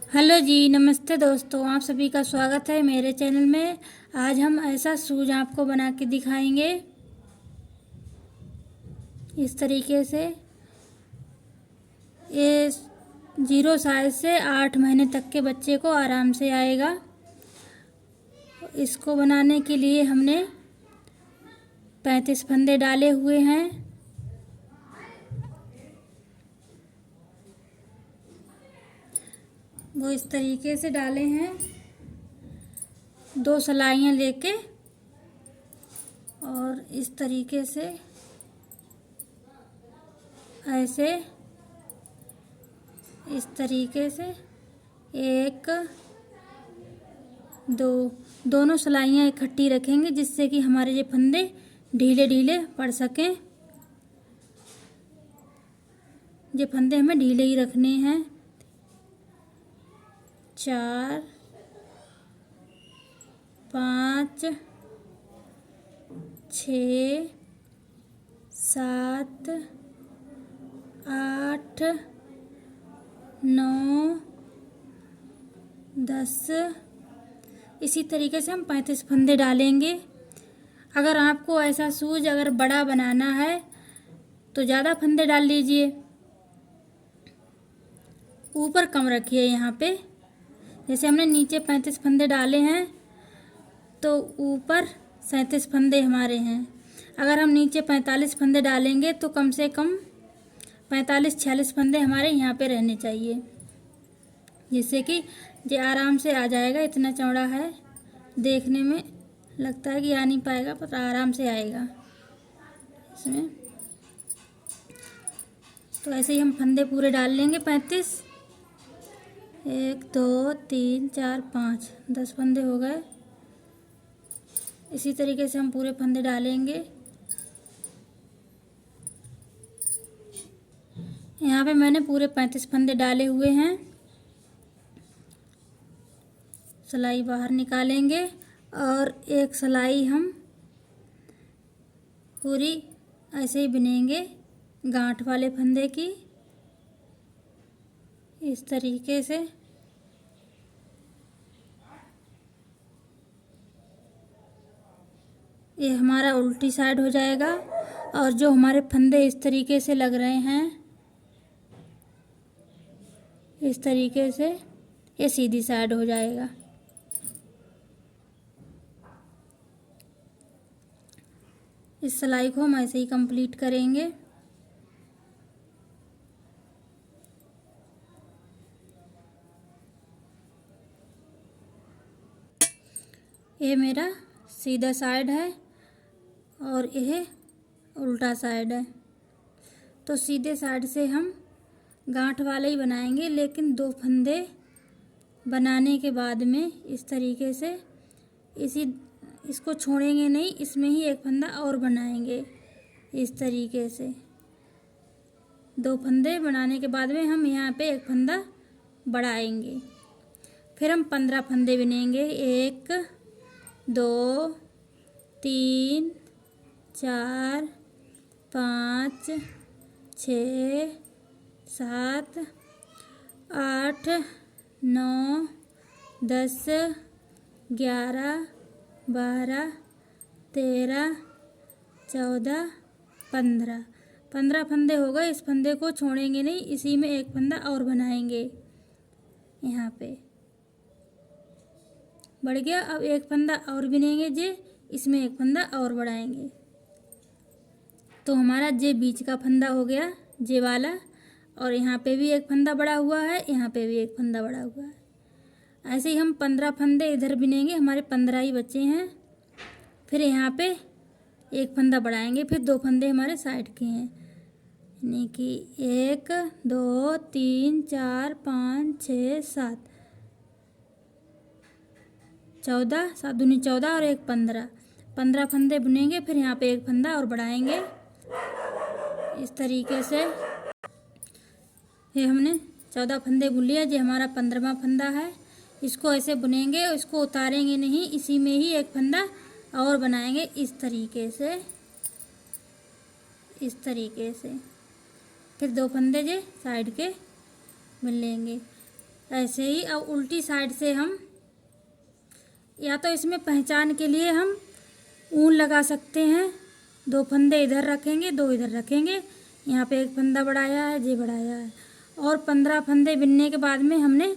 Hello जी, नमस्ते दोस्तों। आप सभी का स्वागत है मेरे चैनल में। आज हम ऐसा शूज आपको बना के दिखाएंगे इस तरीके से। ये 0 साइज से 8 महीने तक के बच्चे को आराम से आएगा। इसको बनाने के लिए हमने 35 फंदे डाले हुए हैं। वो इस तरीके से डाले हैं, 2 सिलाइयाँ लेके और इस तरीके से ऐसे, इस तरीके से 1 2 दोनों सिलाइयाँ इकट्ठी रखेंगे जिससे कि हमारे ये फंदे ढीले ढीले पड़ सकें। ये फंदे हमें ढीले ही रखने हैं। 4 5 6 7 8 9 10। इसी तरीके से हम 35 फंदे डालेंगे। अगर आपको ऐसा शूज अगर बड़ा बनाना है तो ज़्यादा फंदे डाल लीजिए, ऊपर कम रखिए। यहाँ पे जैसे हमने नीचे 35 फंदे डाले हैं तो ऊपर 37 फंदे हमारे हैं। अगर हम नीचे 45 फंदे डालेंगे तो कम से कम 45-46 फंदे हमारे यहाँ पे रहने चाहिए, जिससे कि ये आराम से आ जाएगा। इतना चौड़ा है, देखने में लगता है कि आ नहीं पाएगा पर आराम से आएगा इसमें। तो ऐसे ही हम फंदे पूरे डाल लेंगे 35। 1 2 3 4 5 10 फंदे हो गए। इसी तरीके से हम पूरे फंदे डालेंगे। यहाँ पे मैंने पूरे 35 फंदे डाले हुए हैं। सिलाई बाहर निकालेंगे और एक सिलाई हम पूरी ऐसे ही बुनेंगे गांठ वाले फंदे की, इस तरीके से। ये हमारा उल्टी साइड हो जाएगा और जो हमारे फंदे इस तरीके से लग रहे हैं, इस तरीके से ये सीधी साइड हो जाएगा। इस सिलाई को हम ऐसे ही कंप्लीट करेंगे। ये मेरा सीधा साइड है और यह उल्टा साइड है। तो सीधे साइड से हम गांठ वाले ही बनाएंगे, लेकिन 2 फंदे बनाने के बाद में इस तरीके से इसको छोड़ेंगे नहीं, इसमें ही एक फंदा और बनाएंगे इस तरीके से। 2 फंदे बनाने के बाद में हम यहाँ पे एक फंदा बढ़ाएंगे। फिर हम 15 फंदे बुनेंगे। 1 2 3 4 5 6 7 8 9 10 11 12 13 14 15 फंदे हो गए। इस फंदे को छोड़ेंगे नहीं, इसी में एक फंदा और बनाएंगे। यहाँ पे बढ़ गया। अब एक फंदा और बुनेंगे जे, इसमें एक फंदा और बढ़ाएंगे तो हमारा जे बीच का फंदा हो गया, जे वाला। और यहाँ पे भी एक फंदा बढ़ा हुआ है, यहाँ पे भी एक फंदा बढ़ा हुआ है। ऐसे ही हम 15 फंदे इधर बुनेंगे, हमारे 15 ही बचे हैं। फिर यहाँ पे एक फंदा बढ़ाएंगे, फिर 2 फंदे हमारे साइड के हैं, यानी कि 1 2 3 4 5 6 7 14 7 दूनी 14 और 1 15 फंदे बुनेंगे। फिर यहाँ पे एक फंदा और बढ़ाएंगे इस तरीके से। ये हमने 14 फंदे बुन लिया, जो हमारा 15वां फंदा है। इसको ऐसे बुनेंगे, इसको उतारेंगे नहीं, इसी में ही एक फंदा और बनाएंगे इस तरीके से, इस तरीके से। फिर 2 फंदे जे साइड के बुन लेंगे। ऐसे ही अब उल्टी साइड से हम, या तो इसमें पहचान के लिए हम ऊन लगा सकते हैं। 2 फंदे इधर रखेंगे, 2 इधर रखेंगे। यहाँ पे एक फंदा बढ़ाया है, ये बढ़ाया है, और 15 फंदे बिनने के बाद में हमने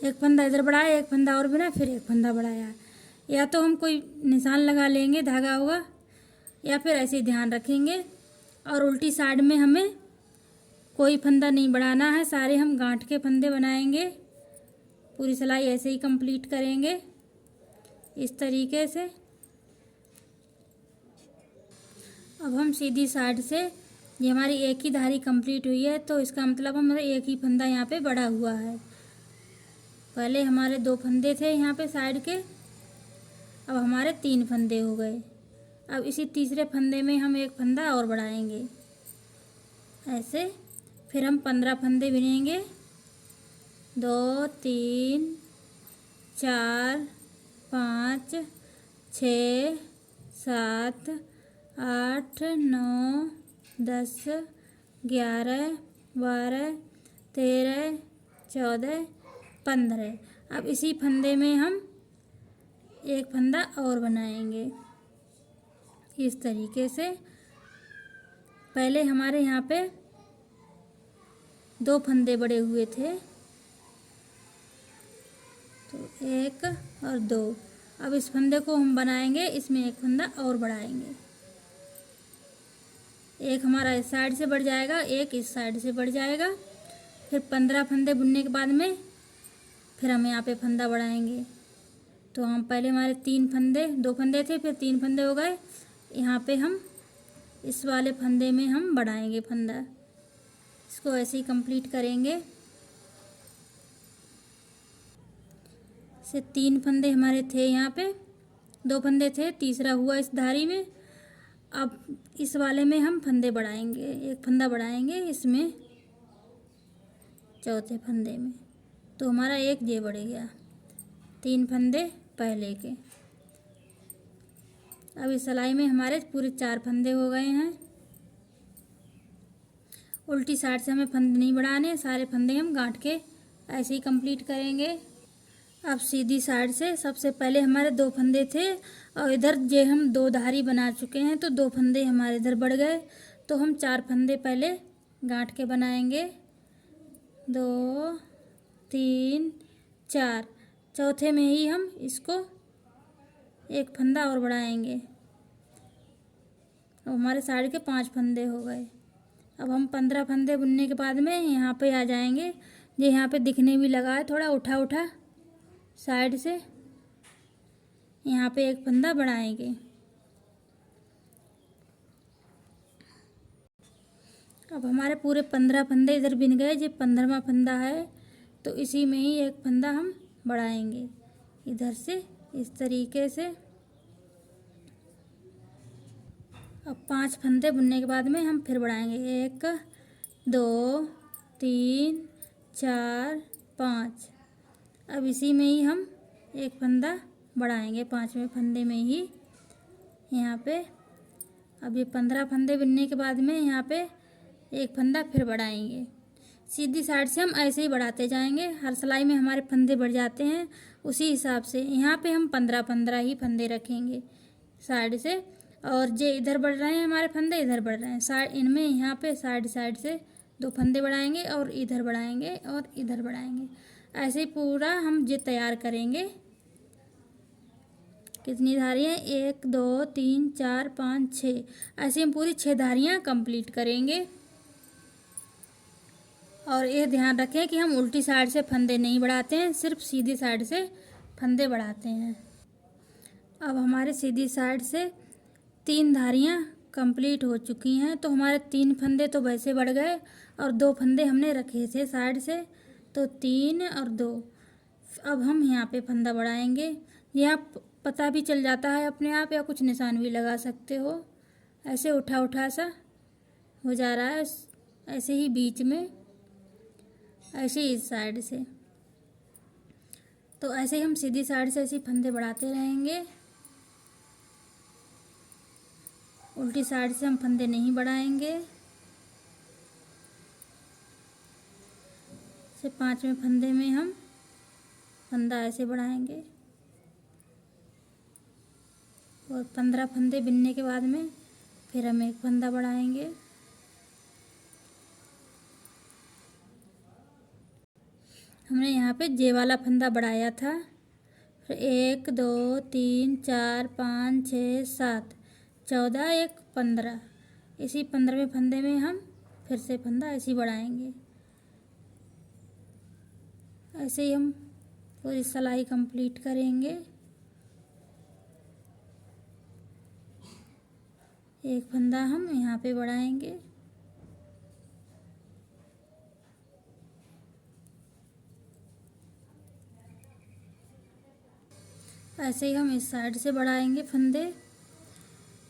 एक फंदा इधर बढ़ाया, एक फंदा और बिना, फिर एक फंदा बढ़ाया। या तो हम कोई निशान लगा लेंगे, धागा होगा, या फिर ऐसे ही ध्यान रखेंगे। और उल्टी साइड में हमें कोई फंदा नहीं बढ़ाना है, सारे हम गांठ के फंदे बनाएंगे। पूरी सिलाई ऐसे ही कंप्लीट करेंगे इस तरीके से। अब हम सीधी साइड से, ये हमारी एक ही धारी कंप्लीट हुई है, तो इसका मतलब हमारा एक ही फंदा यहाँ पे बढ़ा हुआ है। पहले हमारे 2 फंदे थे यहाँ पे साइड के, अब हमारे 3 फंदे हो गए। अब इसी तीसरे फंदे में हम एक फंदा और बढ़ाएंगे ऐसे। फिर हम 15 फंदे बिनेंगे, 2 3 4 5 6 7 8 9 10 11 12 13 14 15। अब इसी फंदे में हम एक फंदा और बनाएंगे इस तरीके से। पहले हमारे यहाँ पे 2 फंदे बड़े हुए थे, तो 1 और 2। अब इस फंदे को हम बनाएंगे, इसमें एक फंदा और बढ़ाएंगे। एक हमारा इस साइड से बढ़ जाएगा, एक इस साइड से बढ़ जाएगा। फिर 15 फंदे बुनने के बाद में फिर हम यहाँ पे फंदा बढ़ाएंगे। तो हम पहले हमारे 3 फंदे, 2 फंदे थे, फिर 3 फंदे हो गए। यहाँ पे हम इस वाले फंदे में हम बढ़ाएंगे फंदा। इसको ऐसे ही कंप्लीट करेंगे। से 3 फंदे हमारे थे यहाँ पे, 2 फंदे थे, तीसरा हुआ इस धारी में। अब इस वाले में हम फंदे बढ़ाएंगे, एक फंदा बढ़ाएंगे इसमें, चौथे फंदे में। तो हमारा एक ये बढ़ गया, 3 फंदे पहले के। अब इस सिलाई में हमारे पूरे 4 फंदे हो गए हैं। उल्टी साइड से हमें फंदे नहीं बढ़ाने, सारे फंदे हम गांठ के ऐसे ही कंप्लीट करेंगे। अब सीधी साइड से सबसे पहले हमारे 2 फंदे थे, और इधर जे हम 2 धारी बना चुके हैं, तो 2 फंदे हमारे इधर बढ़ गए। तो हम 4 फंदे पहले गांठ के बनाएंगे, 2 3 4। चौथे में ही हम इसको एक फंदा और बढ़ाएंगे। अब हमारे साइड के 5 फंदे हो गए। अब हम 15 फंदे बुनने के बाद में यहाँ पे आ जाएंगे। ये यहाँ पे दिखने भी लगा है थोड़ा उठा उठा साइड से, यहाँ पे एक फंदा बढ़ाएंगे। अब हमारे पूरे 15 फंदे इधर बिन गए, ये 15वां फंदा है, तो इसी में ही एक फंदा हम बढ़ाएंगे इधर से इस तरीके से। अब 5 फंदे बुनने के बाद में हम फिर बढ़ाएंगे, 1 2 3 4 5। अब इसी में ही हम एक फंदा बढ़ाएंगे 5वें फंदे में ही यहाँ पे। अब ये 15 फंदे बुनने के बाद में यहाँ पे एक फंदा फिर बढ़ाएंगे। सीधी साइड से हम ऐसे ही बढ़ाते जाएंगे, हर सिलाई में हमारे फंदे बढ़ जाते हैं उसी हिसाब से। यहाँ पे हम 15 ही फंदे रखेंगे साइड से, और जे इधर बढ़ रहे हैं हमारे फंदे इधर बढ़ रहे हैं साइड, इनमें यहाँ पे साइड साइड से 2 फंदे बढ़ाएंगे, और इधर बढ़ाएंगे और इधर बढ़ाएंगे। ऐसे ही पूरा हम जे तैयार करेंगे। कितनी धारियाँ, 1 2 3 4 5 6, ऐसे हम पूरी 6 धारियाँ कंप्लीट करेंगे। और ये ध्यान रखें कि हम उल्टी साइड से फंदे नहीं बढ़ाते हैं, सिर्फ सीधी साइड से फंदे बढ़ाते हैं। अब हमारे सीधी साइड से 3 धारियाँ कंप्लीट हो चुकी हैं, तो हमारे 3 फंदे तो वैसे बढ़ गए, और 2 फंदे हमने रखे थे साइड से, तो 3 और 2। अब हम यहाँ पे फंदा बढ़ाएंगे। यहाँ पता भी चल जाता है अपने आप, या कुछ निशान भी लगा सकते हो। ऐसे उठा उठा सा हो जा रहा है, ऐसे ही बीच में, ऐसे ही इस साइड से। तो ऐसे ही हम सीधी साइड से ऐसे फंदे बढ़ाते रहेंगे। उल्टी साइड से हम फंदे नहीं बढ़ाएंगे। से 5वें फंदे में हम फंदा ऐसे बढ़ाएंगे और 15 फंदे बिनने के बाद में फिर हम एक फंदा बढ़ाएंगे। हमने यहाँ पे जे वाला फंदा बढ़ाया था। फिर 1 2 3 4 5 6 7 14 1 15, इसी 15वें फंदे में हम फिर से फंदा ऐसे ही बढ़ाएंगे। ऐसे ही हम पूरी सिलाई कंप्लीट करेंगे। एक फंदा हम यहाँ पे बढ़ाएंगे। ऐसे ही हम इस साइड से बढ़ाएंगे फंदे,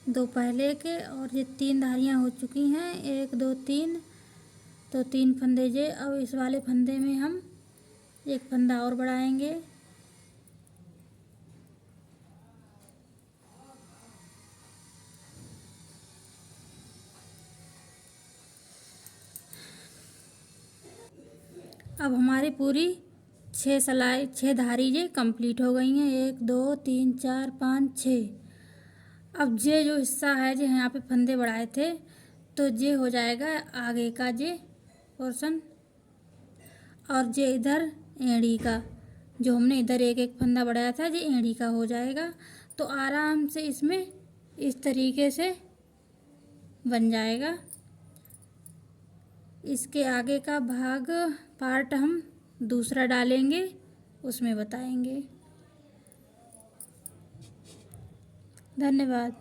2 पहले के, और ये 3 धारियाँ हो चुकी हैं, 1 2 3, तो 3 फंदे जे। अब इस वाले फंदे में हम एक फंदा और बढ़ाएंगे। अब हमारी पूरी 6 धारी ये कंप्लीट हो गई हैं, 1 2 3 4 5 6। अब ये जो हिस्सा है जो यहाँ पे फंदे बढ़ाए थे, तो ये हो जाएगा आगे का ये पोर्शन, और ये इधर एड़ी का, जो हमने इधर एक एक फंदा बढ़ाया था, ये एड़ी का हो जाएगा। तो आराम से इसमें इस तरीके से बन जाएगा। इसके आगे का भाग पार्ट हम दूसरा डालेंगे, उसमें बताएंगे। धन्यवाद।